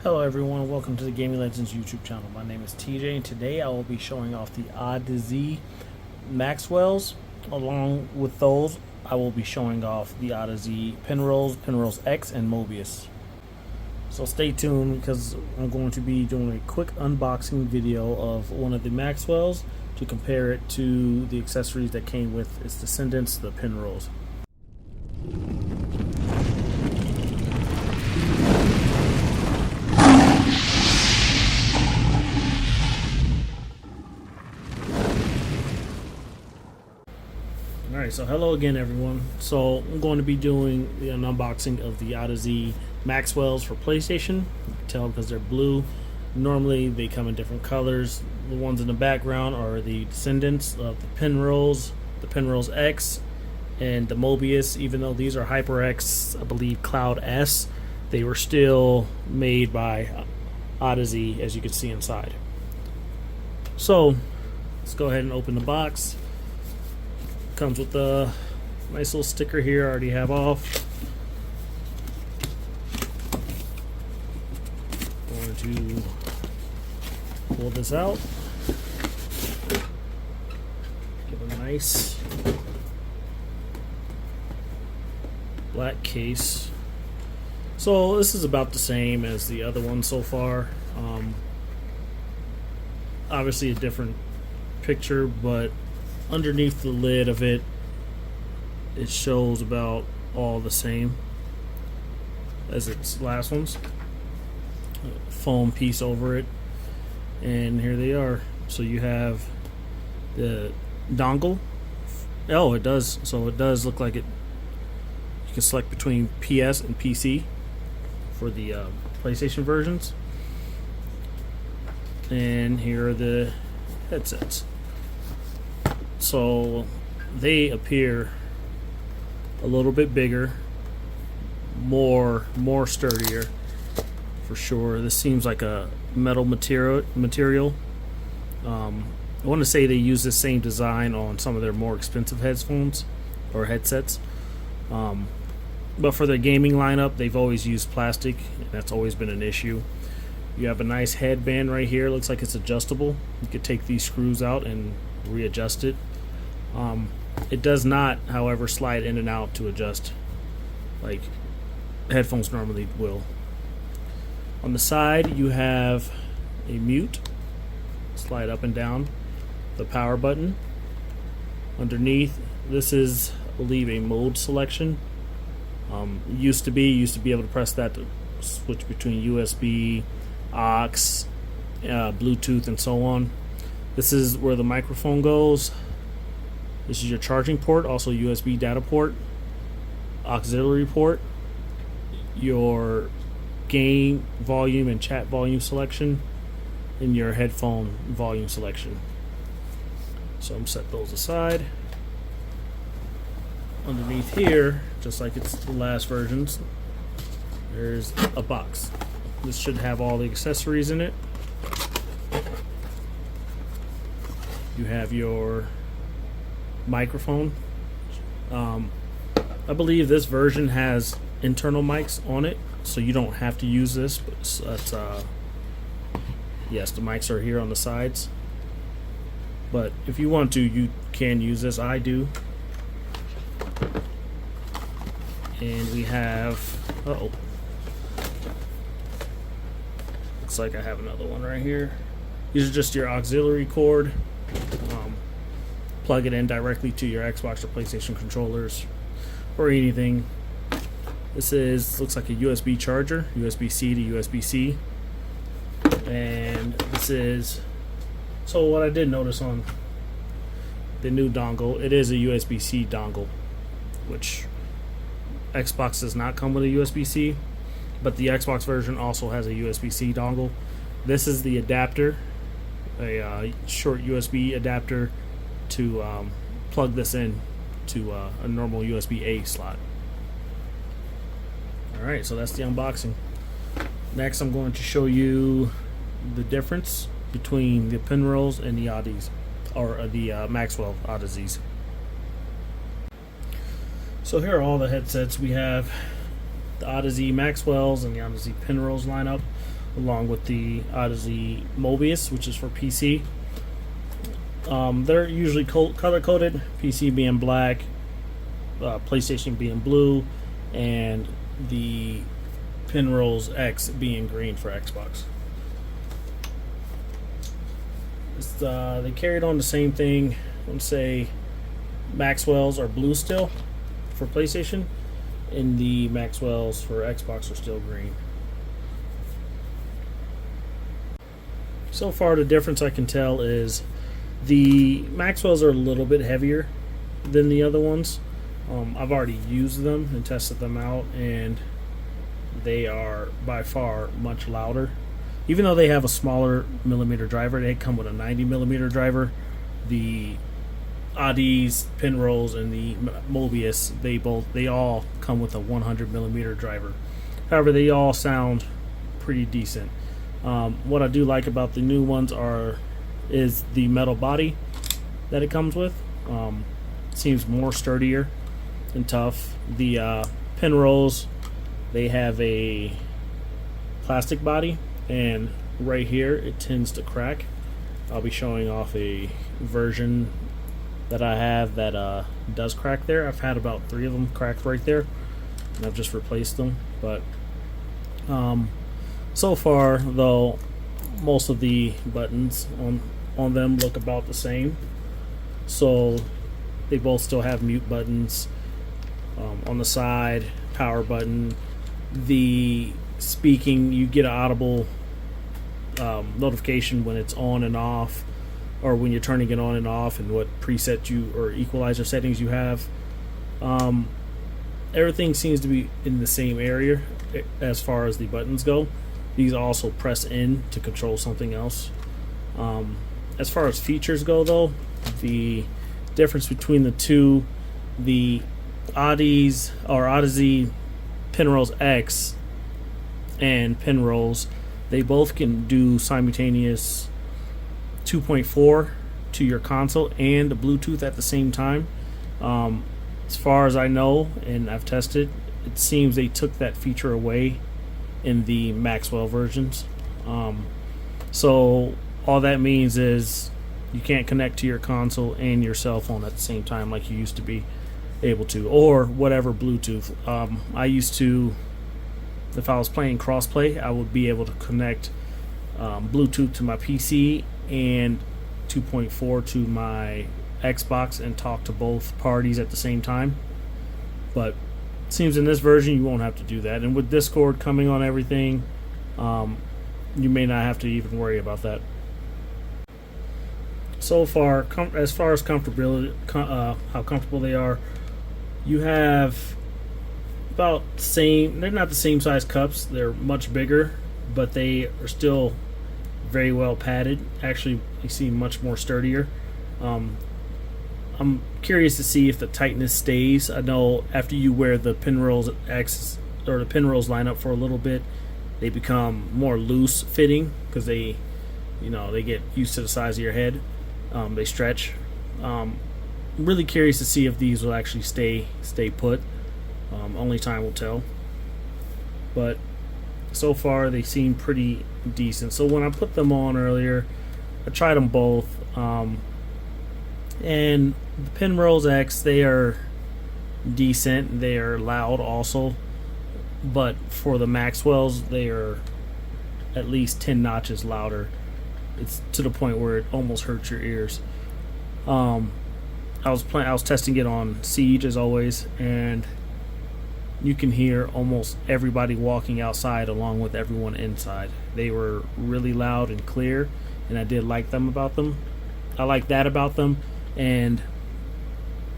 Hello everyone, welcome to the Gaming Legends YouTube channel. My name is TJ and today I will be showing off the Audeze Maxwells. Along with those, I will be showing off the Audeze Penrose, Penrose X, and Mobius. So stay tuned because I'm going to be doing a quick unboxing video of one of the Maxwells to compare it to the accessories that came with its descendants, the Penrose. Alright, so hello again everyone. So I'm going to be doing an unboxing of the Audeze Maxwells for PlayStation. You can tell because they're blue. Normally they come in different colors. The ones in the background are the descendants of the Penrose X, and the Mobius. Even though these are HyperX, I believe Cloud S, they were still made by Audeze, as you can see inside. So let's go ahead and open the box. Comes with a nice little sticker here I already have off. Going to pull this out. Give a nice black case. So this is about the same as the other one so far. Obviously a different picture, but underneath the lid of it, it shows about all the same as its last ones. Foam piece over it, and here they are. So you have the dongle. Oh, it does. So it does look like it. You can select between PS and PC for the PlayStation versions. And here are the headsets. So they appear a little bit bigger, more sturdier for sure. This seems like a metal material. I want to say they use the same design on some of their more expensive headphones or headsets, but for their gaming lineup they've always used plastic, and that's always been an issue. You have a nice headband right here. Looks like it's adjustable. You could take these screws out and readjust it. It does not, however, slide in and out to adjust like headphones normally will. On the side you have a mute, slide up and down, the power button. Underneath, this is, I believe, a mode selection. Used to be able to press that to switch between USB, aux, Bluetooth, and so on. This is where the microphone goes. This is your charging port, also USB data port, auxiliary port, your game volume and chat volume selection, and your headphone volume selection. So I'm set those aside. Underneath here, just like it's the last versions, there's a box. This should have all the accessories in it. You have your microphone. I believe this version has internal mics on it, so you don't have to use this, but yes, the mics are here on the sides, but if you want to, you can use this. I do. And we have, looks like I have another one right here. These are just your auxiliary cord. Plug it in directly to your Xbox or PlayStation controllers or anything. This looks like a USB charger, USB-C to USB-C. And this is, so what I did notice on the new dongle, it is a USB-C dongle, which Xbox does not come with a USB-C, but the Xbox version also has a USB-C dongle. This is the adapter, a short USB adapter to plug this in to a normal USB-A slot. Alright, so that's the unboxing. Next I'm going to show you the difference between the Penrose and the Audeze, or the Maxwell Audezes. So here are all the headsets. We have the Audeze Maxwells and the Audeze Penrose lineup, along with the Audeze Mobius, which is for PC. They're usually color coded, PC being black, PlayStation being blue, and the Penrose X being green for Xbox. They carried on the same thing. I would say Maxwells are blue still for PlayStation, and the Maxwells for Xbox are still green. So far, the difference I can tell is the Maxwells are a little bit heavier than the other ones. I've already used them and tested them out, and they are by far much louder. Even though they have a smaller millimeter driver, they come with a 90 millimeter driver. The Audeze Penrose and the Mobius, they all come with a 100 millimeter driver. However, they all sound pretty decent. What I do like about the new ones is the metal body that it comes with. Seems more sturdier and tough. The Penrose, they have a plastic body, and right here it tends to crack. I'll be showing off a version that I have that does crack there. I've had about 3 of them cracked right there, and I've just replaced them. But so far, though, most of the buttons on them look about the same. So they both still have mute buttons on the side, power button. The speaking, you get an audible notification when it's on and off, or when you're turning it on and off, and what preset or equalizer settings you have. Everything seems to be in the same area as far as the buttons go. These also press in to control something else. As far as features go, though, the difference between the two, the Audeze Penrose X and Penrose, they both can do simultaneous 2.4 to your console and Bluetooth at the same time. As far as I know, and I've tested, it seems they took that feature away in the Maxwell versions. So all that means is you can't connect to your console and your cell phone at the same time like you used to be able to, or whatever Bluetooth. I used to, if I was playing crossplay, I would be able to connect Bluetooth to my PC and 2.4 to my Xbox and talk to both parties at the same time. But it seems in this version you won't have to do that, and with Discord coming on everything, you may not have to even worry about that. So far, as far as comfortability, how comfortable they are, you have about the same. They're not the same size cups. They're much bigger, but they are still very well padded. Actually, they seem much more sturdier. I'm curious to see if the tightness stays. I know after you wear the Penrose X or the Penrose lineup for a little bit, they become more loose fitting because they get used to the size of your head. They stretch. I'm really curious to see if these will actually stay put. Only time will tell. But so far they seem pretty decent. So when I put them on earlier, I tried them both. And the Penrose X, they are decent. They are loud also. But for the Maxwells, they are at least 10 notches louder. It's to the point where it almost hurts your ears. I was testing it on Siege as always, and you can hear almost everybody walking outside along with everyone inside. They were really loud and clear, and I did like them about them. I like that about them, and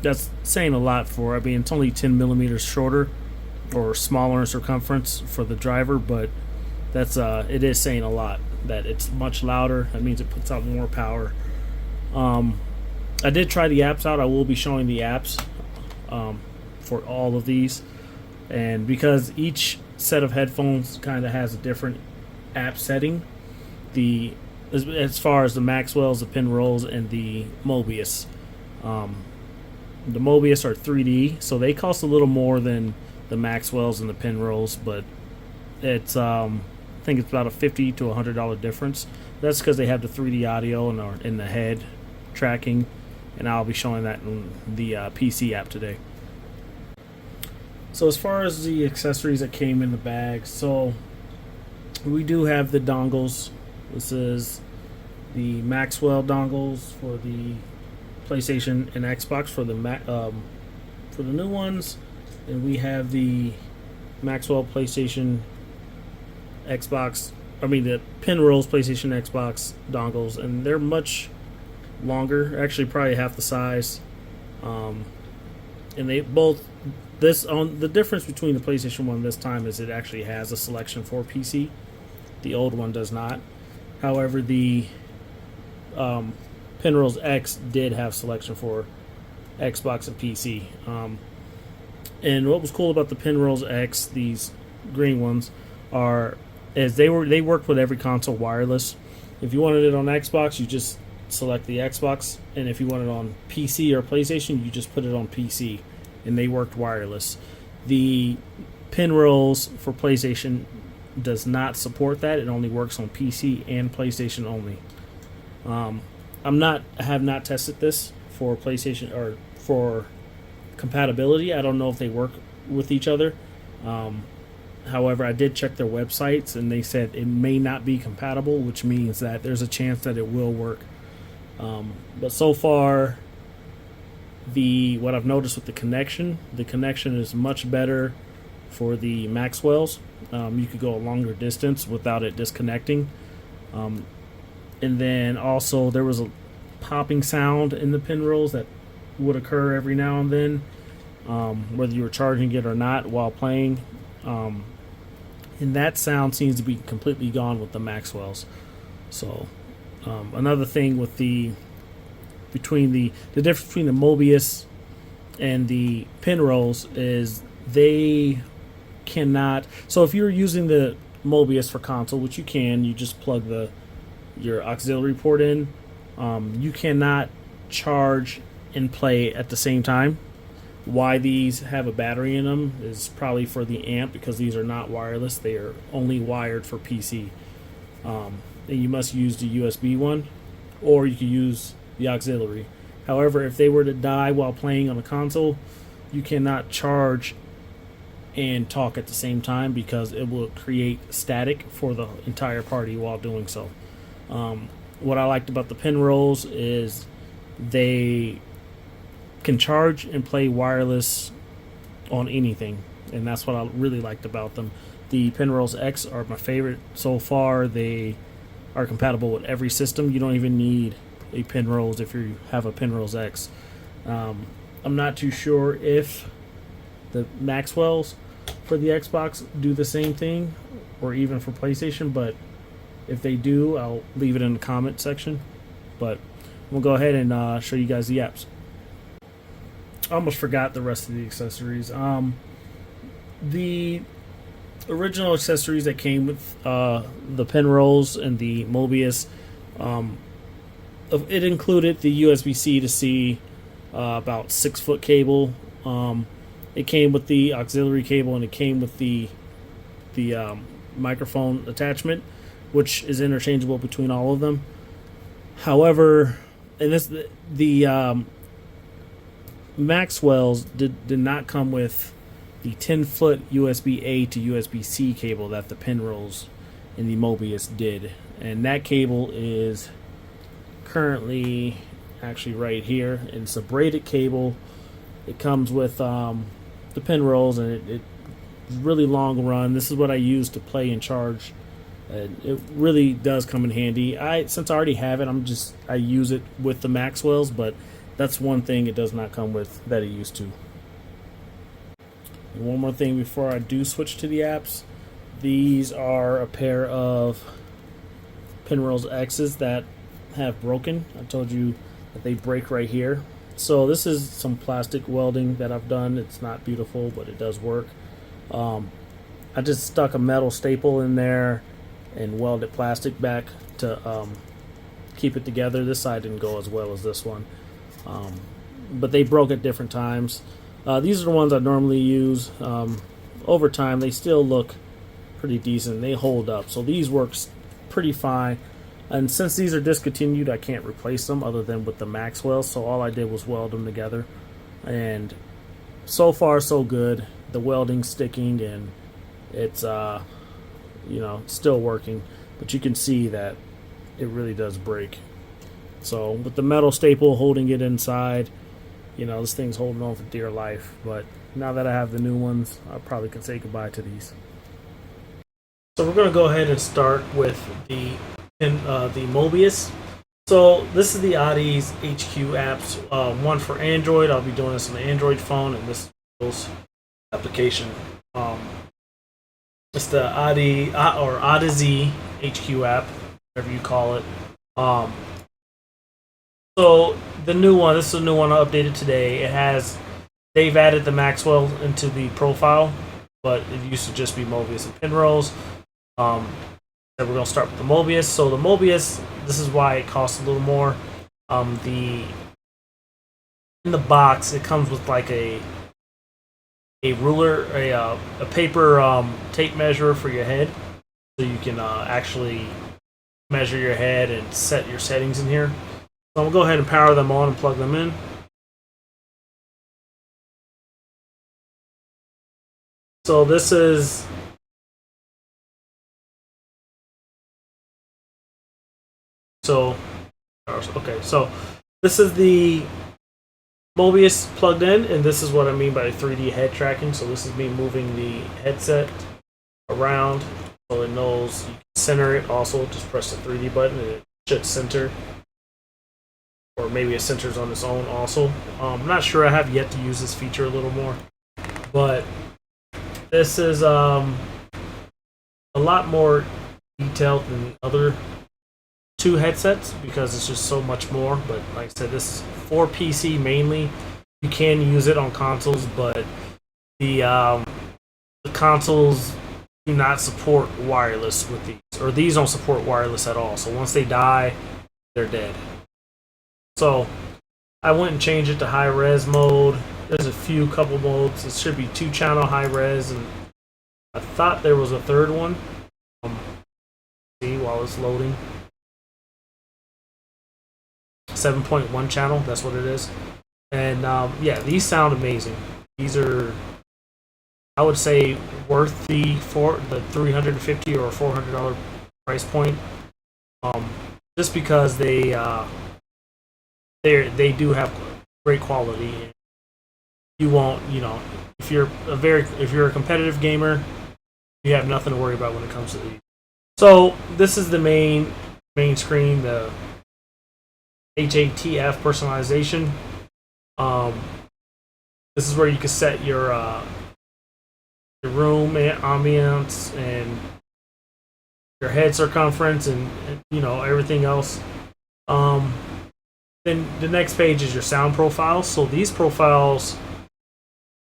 that's saying a lot for. I mean, it's only 10 millimeters shorter or smaller in circumference for the driver, but that's it is saying a lot that it's much louder. That means it puts out more power. I did try the apps out. I will be showing the apps for all of these, and because each set of headphones kind of has a different app setting, as far as the Maxwells, the Penrose, and the Mobius, The Mobius are 3D, so they cost a little more than the Maxwells and the Penrose, but it's I think it's about a $50 to $100 difference. That's because they have the 3D audio and are in the head tracking, and I'll be showing that in the PC app today. So as far as the accessories that came in the bag, so we do have the dongles. This is the Maxwell dongles for the PlayStation and Xbox for the new ones, and we have the Maxwell PlayStation Xbox. The Penrose PlayStation Xbox dongles, and they're much longer, actually probably half the size. And they both the difference between the PlayStation one this time is it actually has a selection for PC. The old one does not. However, the Penrose X did have selection for Xbox and PC. And what was cool about the Penrose X, these green ones, is they worked with every console wireless. If you wanted it on Xbox, you just select the Xbox, and if you want it on PC or PlayStation, you just put it on PC, and they worked wireless. The Penrose for PlayStation does not support that. It only works on PC and PlayStation only. I have not tested this for PlayStation or for compatibility. I don't know if they work with each other. However, I did check their websites, and they said it may not be compatible, which means that there's a chance that it will work. But so far, what I've noticed with the connection is much better for the Maxwells. You could go a longer distance without it disconnecting. And then also there was a popping sound in the Penrose that would occur every now and then, whether you were charging it or not while playing. And that sound seems to be completely gone with the Maxwells. So another thing with the difference between the Mobius and the Penrose is they cannot. So if you're using the Mobius for console, which you can, you just plug your auxiliary port in. You cannot charge and play at the same time. Why these have a battery in them is probably for the amp, because these are not wireless. They are only wired for PC. And you must use the USB one, or you can use the auxiliary. However, if they were to die while playing on a console, you cannot charge and talk at the same time, because it will create static for the entire party while doing so. What I liked about the Penrose is they can charge and play wireless on anything, and that's what I really liked about them. The Penrose X are my favorite so far. They are compatible with every system. You don't even need a Penrose if you have a Penrose X. I'm not too sure if the Maxwells for the Xbox do the same thing, or even for PlayStation, but if they do, I'll leave it in the comment section. But we'll go ahead and show you guys the apps. I almost forgot the rest of the accessories. The original accessories that came with the Penrose and the Mobius, it included the USB-C to C, about 6-foot cable. It came with the auxiliary cable, and it came with the microphone attachment, which is interchangeable between all of them. However, the Maxwells did not come with the 10-foot USB-A to USB-C cable that the Penrose and the Mobius did. And that cable is currently actually right here. And it's a braided cable. It comes with the Penrose, and it's really long run. This is what I use to play and charge. It really does come in handy. Since I already have it, I use it with the Maxwells, but that's one thing it does not come with that it used to. And one more thing before I do switch to the apps. These are a pair of Penrose X's that have broken. I told you that they break right here. So this is some plastic welding that I've done. It's not beautiful, but it does work. I just stuck a metal staple in there and welded plastic back to keep it together. This side didn't go as well as this one. but they broke at different times. These are the ones I normally use. Over time, they still look pretty decent. They hold up, so these works pretty fine. And since these are discontinued, I can't replace them other than with the Maxwell. So all I did was weld them together, and so far so good. The welding's sticking, and it's still working. But you can see that it really does break. So with the metal staple holding it inside, this thing's holding on for dear life. But now that I have the new ones, I probably can say goodbye to these. So we're going to go ahead and start with the Mobius. So this is the Audeze HQ apps. One for Android. I'll be doing this on the Android phone, and this is application. It's the Audeze HQ app, whatever you call it. So the new one. This is a new one I updated today. They've added the Maxwell into the profile, but it used to just be Mobius and Penrose. Then we're going to start with the Mobius. So the Mobius, this is why it costs a little more. In the box, it comes with like a ruler, a paper tape measure for your head, so you can actually measure your head and set your settings in here. So I'm going to go ahead and power them on and plug them in. So this is So this is the Mobius plugged in, and this is what I mean by 3D head tracking. So this is me moving the headset around so it knows you can center it. Also, just press the 3D button and it should center, or maybe it centers on its own also. I'm not sure. I have yet to use this feature a little more, but this is a lot more detailed than the other two headsets because it's just so much more. But like I said, this is for PC mainly. You can use it on consoles, but the consoles do not support wireless with these, or these don't support wireless at all. So once they die, they're dead. So I went and changed it to high res mode. There's a couple modes. It should be 2-channel high res, and I thought there was a third one. See while it's loading. 7.1 channel, that's what it is. And yeah, these sound amazing. These are, I would say, worth the $350 or $400 price point. Just because they do have great quality. You won't, if you're a competitive gamer, you have nothing to worry about when it comes to these. So this is the main screen, the HATF personalization. This is where you can set your room ambience and your head circumference and everything else. Then the next page is your sound profiles. So these profiles,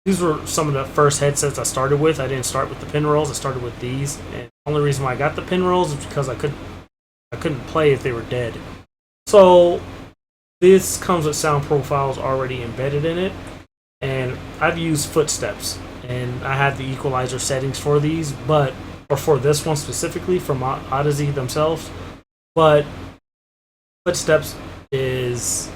these were some of the first headsets I started with. I didn't start with the Penrose. I started with these, and the only reason why I got the Penrose is because I couldn't play if they were dead. So this comes with sound profiles already embedded in it, and I've used footsteps, and I have the equalizer settings for these, or for this one specifically from Audeze themselves. But footsteps is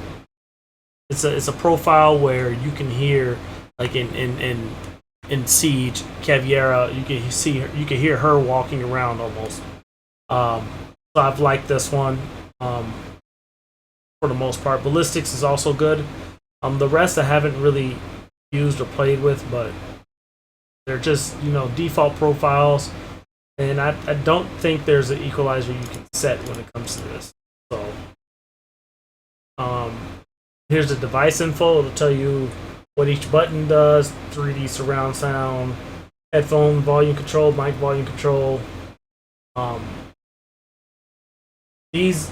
it's a profile where you can hear, like in Siege Caviera, you can hear her walking around almost. So I've liked this one. For the most part. Ballistics is also good. The rest I haven't really used or played with, but they're just, default profiles, and I don't think there's an equalizer you can set when it comes to this. So here's the device info. It'll tell you what each button does: 3D surround sound, headphone volume control, mic volume control. These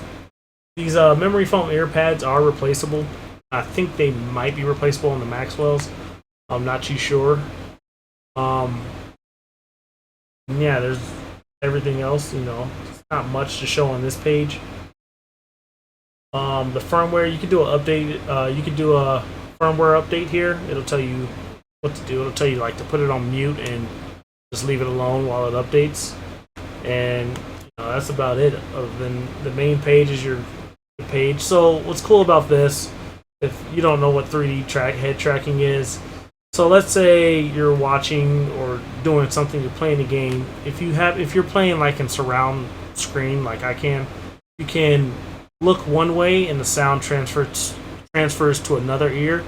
memory foam AirPads are replaceable. I think they might be replaceable on the Maxwells. I'm not too sure. Yeah, there's everything else. It's not much to show on this page. The firmware, you can do an update. You can do a firmware update here. It'll tell you what to do. It'll tell you like to put it on mute and just leave it alone while it updates. And that's about it. Other than the main page is your page. So what's cool about this, if you don't know what 3D head tracking is, so let's say you're watching or doing something, you're playing a game. If you're playing like in surround screen, like I can, you can look one way and the sound transfers to another ear,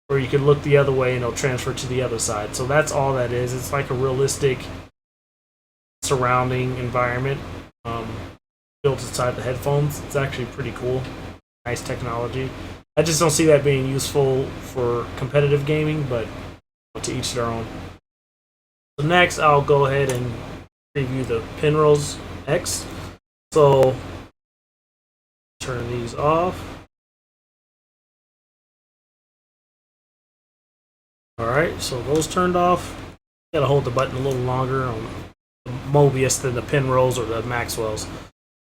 or you can look the other way and it'll transfer to the other side. So that's all that is. It's like a realistic surrounding environment built inside the headphones. It's actually pretty cool. Nice technology. I just don't see that being useful for competitive gaming, but to each their own. So next, I'll go ahead and preview the Penrose X. So turn these off. Alright, so those turned off. Gotta hold the button a little longer on the Mobius than the Penrose or the Maxwells.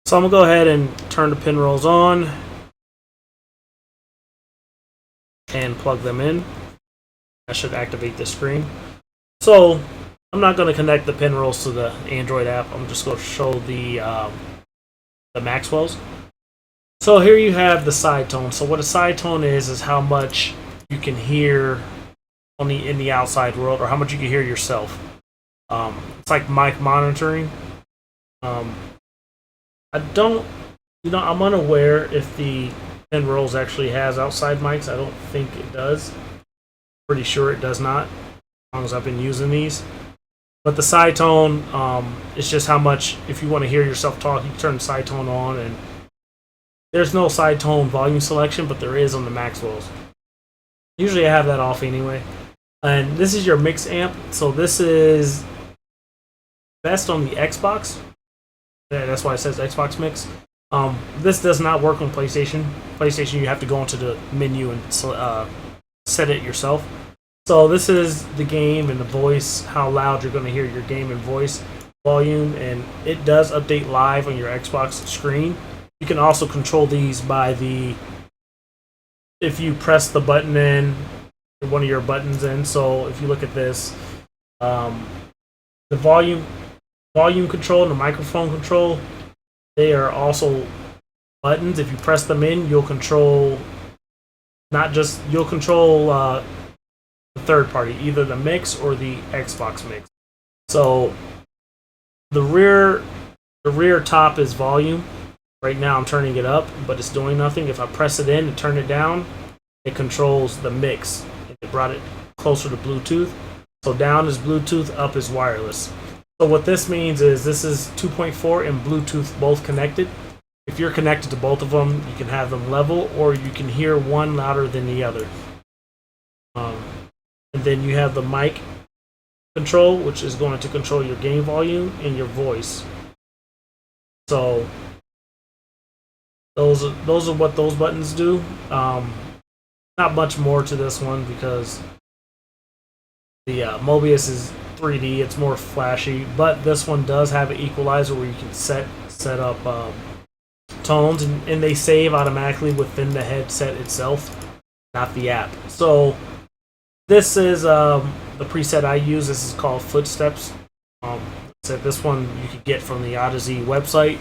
So I'm gonna go ahead and turn the Penrose on and plug them in. That should activate the screen. So I'm not going to connect the Penrose to the Android app. I'm just going to show the Maxwells. So here you have the side tone. So what a side tone is how much you can hear in the outside world, or how much you can hear yourself. It's like mic monitoring. I'm unaware if the Penrose actually has outside mics. I don't think it does. Pretty sure it does not, as long as I've been using these. But the side tone, it's just how much, if you want to hear yourself talk, you can turn the side tone on, and there's no side tone volume selection, but there is on the Maxwells. Usually I have that off anyway. And this is your mix amp. So this is best on the Xbox. Yeah, that's why it says Xbox Mix. This does not work on PlayStation. PlayStation, you have to go into the menu and set it yourself. So this is the game and the voice, how loud you're going to hear your game and voice volume, and it does update live on your Xbox screen. You can also control these by if you press the button in, one of your buttons in. So if you look at this, the volume control and the microphone control, they are also buttons. If you press them in, you'll control the third party, either the mix or the Xbox mix. So the rear top is volume. Right now I'm turning it up, but it's doing nothing. If I press it in and turn it down, it controls the mix. It brought it closer to Bluetooth. So down is Bluetooth, up is wireless. So what this means is this is 2.4 and Bluetooth both connected. If you're connected to both of them, you can have them level, or you can hear one louder than the other. And then you have the mic control, which is going to control your game volume and your voice. So those are what those buttons do. Not much more to this one because the Mobius is 3D. It's more flashy, but this one does have an equalizer where you can set up tones, and they save automatically within the headset itself, not the app. So this is the preset I use. This is called Footsteps. So this one you could get from the Audeze website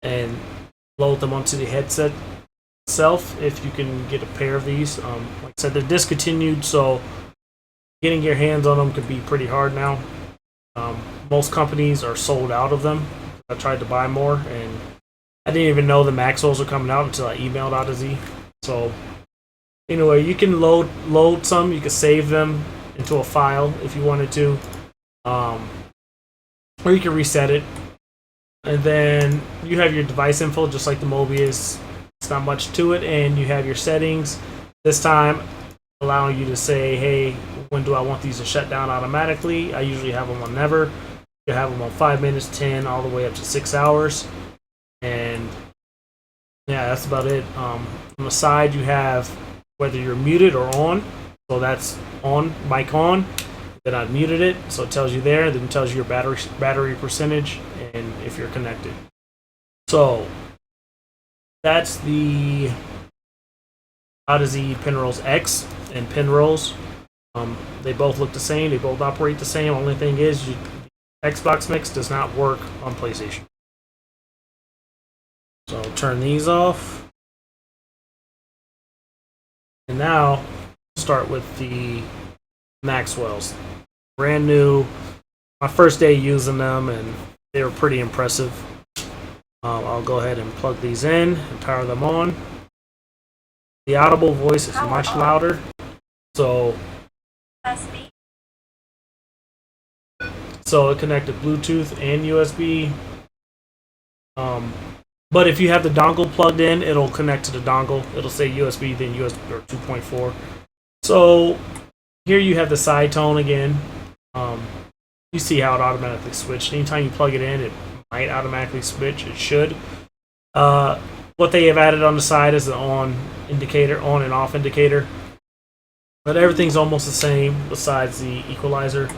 and load them onto the headset itself if you can get a pair of these. Like I said, they're discontinued, so getting your hands on them could be pretty hard now. Most companies are sold out of them. I tried to buy more, and I didn't even know the Maxwells were coming out until I emailed Audeze. So anyway, you can load some. You can save them into a file if you wanted to, or you can reset it. And then you have your device info, just like the Mobius. It's not much to it, and you have your settings. This time, allowing you to say, hey, when do I want these to shut down automatically? I usually have them on never. You have them on 5 minutes, 10, all the way up to 6 hours. And yeah, that's about it. On the side, you have whether you're muted or on. So that's on, mic on. Then I muted it, so it tells you there. Then it tells you your battery percentage and if you're connected. So that's the Audeze Penrose X and Penrose. They both look the same. They both operate the same. Only thing is, the Xbox Mix does not work on PlayStation. So I'll turn these off. And now, start with the Maxwells. Brand new. My first day using them, and they were pretty impressive. I'll go ahead and plug these in and power them on. The audible voice is much louder, so it connected Bluetooth and USB. But if you have the dongle plugged in, it'll connect to the dongle. It'll say USB, then USB or 2.4. So here you have the side tone again. You see how it automatically switched. Anytime you plug it in, it might automatically switch. It should. What they have added on the side is the on and off indicator. But everything's almost the same besides the equalizer.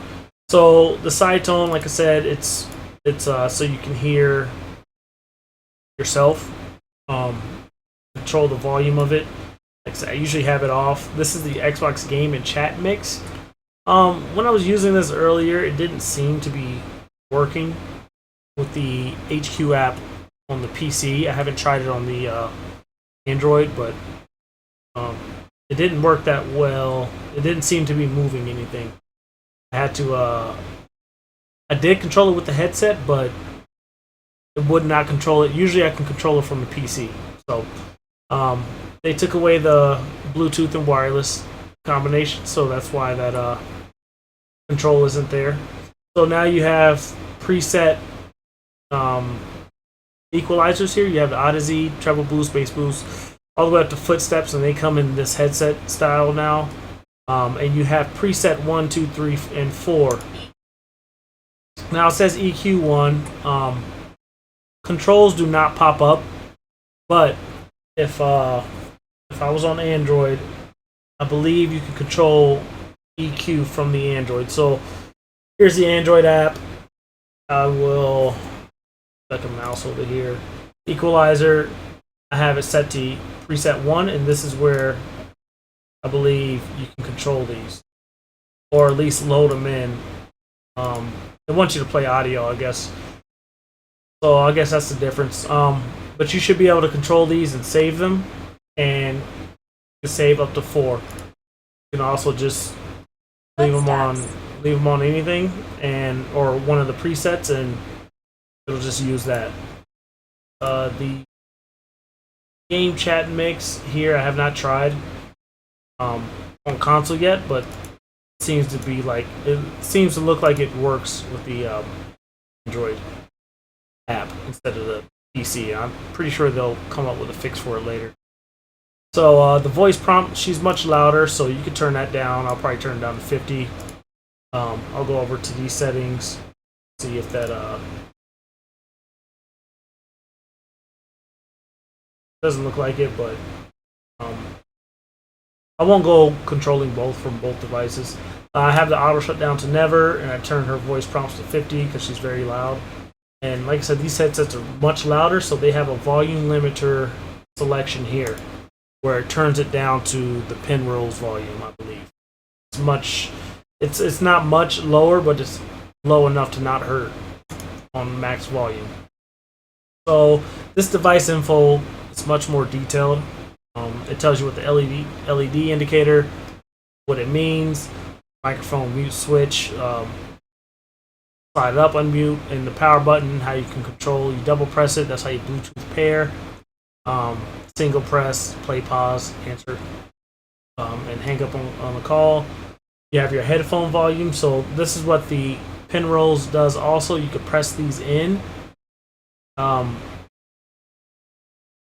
So the side tone, like I said, it's so you can hear yourself. Control the volume of it. Like I said, I usually have it off. This is the Xbox game and chat mix. When I was using this earlier, it didn't seem to be working with the HQ app on the PC. I haven't tried it on the Android, but it didn't work that well. It didn't seem to be moving anything. I had to. I did control it with the headset, but it would not control it. Usually, I can control it from the PC. So they took away the Bluetooth and wireless combination, so that's why that control isn't there. So now you have preset equalizers here. You have the Audeze, treble boost, bass boost, all the way up to footsteps, and they come in this headset style now. And you have preset 1, 2, 3, and 4. Now it says EQ1. Controls do not pop up, but if I was on Android, I believe you can control EQ from the Android. So here's the Android app. I will like a mouse over here. Equalizer, I have it set to preset 1, and this is where I believe you can control these, or at least load them in. They want you to play audio, I guess. So I guess that's the difference. But you should be able to control these and save them, and you can save up to 4. You can also just leave them on anything, or one of the presets, and it'll just use that. The game chat mix here I have not tried on console yet, but it seems to look like it works with the Android app instead of the PC. I'm pretty sure they'll come up with a fix for it later. So the voice prompt, she's much louder, so you can turn that down. I'll probably turn it down to 50. I'll go over to these settings, see if that doesn't look like it, but I won't go controlling both from both devices. I have the auto shut down to never, and I turn her voice prompts to 50 because she's very loud. And like I said, these headsets are much louder, so they have a volume limiter selection here, where it turns it down to the Penrose volume, I believe. It's not much lower, but it's low enough to not hurt on max volume. So this device info is much more detailed. It tells you what the LED indicator, what it means, microphone mute switch, slide it up, unmute, and the power button, how you can control. You double press it, that's how you Bluetooth pair. Single press, play, pause, answer, and hang up on the call. You have your headphone volume, so this is what the Penrose does also. You could press these in,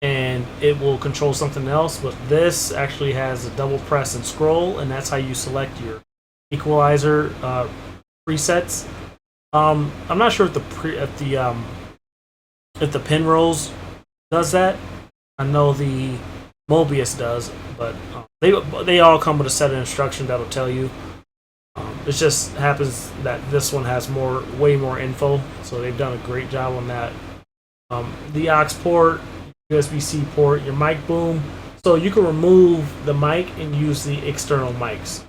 and it will control something else, but this actually has a double press and scroll, and that's how you select your equalizer presets. I'm not sure if the Penrose does that. I know the Mobius does, but they all come with a set of instructions that'll tell you. It just happens that this one has way more info, so they've done a great job on that. The aux port, USB-C port, your mic boom, So you can remove the mic and use the external mics.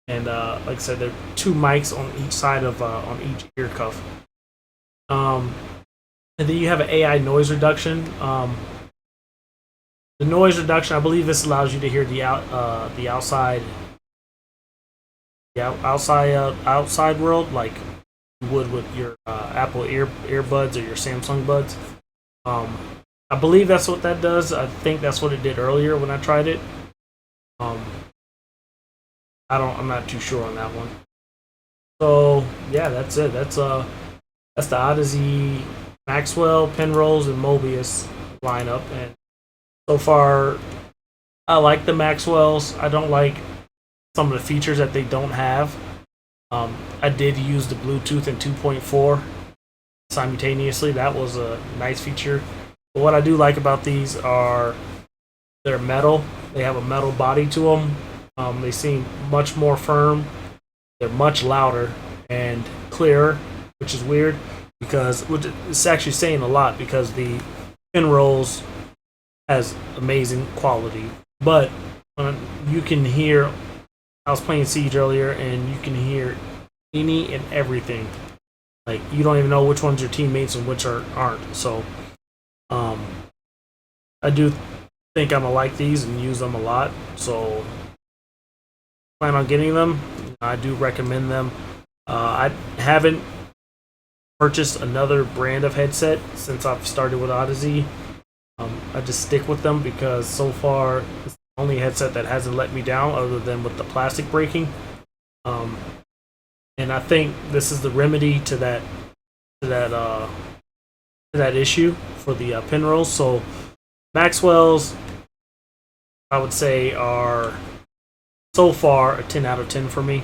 And like I said, there are 2 mics on each side of on each ear cuff. And then you have an AI noise reduction. The noise reduction, I believe this allows you to hear the outside world, like you would with your Apple earbuds or your Samsung buds. I believe that's what that does. I think that's what it did earlier when I tried it. I'm not too sure on that one. So yeah, that's it. That's the Audeze Maxwell, Penrose, and Mobius lineup, and so far I like the Maxwells. I don't like some of the features that they don't have. I did use the Bluetooth and 2.4 simultaneously. That was a nice feature. But what I do like about these are they're metal. They have a metal body to them. They seem much more firm. They're much louder and clearer, which is weird because it's actually saying a lot because the Penrose has amazing quality. But you can hear, I was playing Siege earlier, and you can hear any and everything. Like, you don't even know which one's your teammates and which aren't. So, I do think I'm going to like these and use them a lot. So, plan on getting them. I do recommend them. I haven't purchased another brand of headset since I've started with Audeze. I just stick with them because so far it's the only headset that hasn't let me down other than with the plastic breaking. And I think this is the remedy to that issue for the Penrose. So Maxwell's, I would say, are so far a 10 out of 10 for me.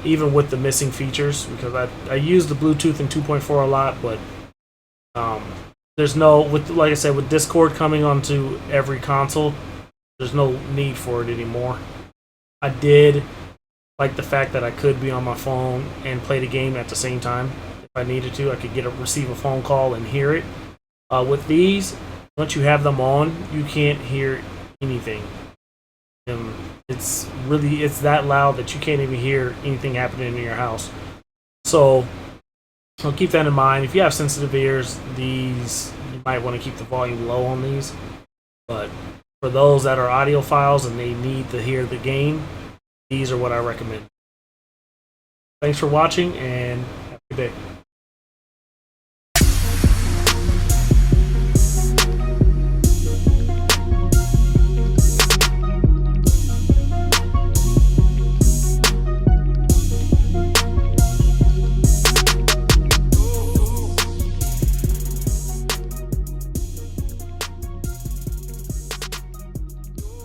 Even with the missing features, because I use the Bluetooth and 2.4 a lot, but there's no, like I said, with Discord coming onto every console, there's no need for it anymore. I did like the fact that I could be on my phone and play the game at the same time. If I needed to, I could receive a phone call and hear it. With these, once you have them on, you can't hear anything. It's that loud that you can't even hear anything happening in your house. So keep that in mind. If you have sensitive ears, these, you might want to keep the volume low on these. But for those that are audiophiles and they need to hear the game, these are what I recommend. Thanks for watching and have a good day.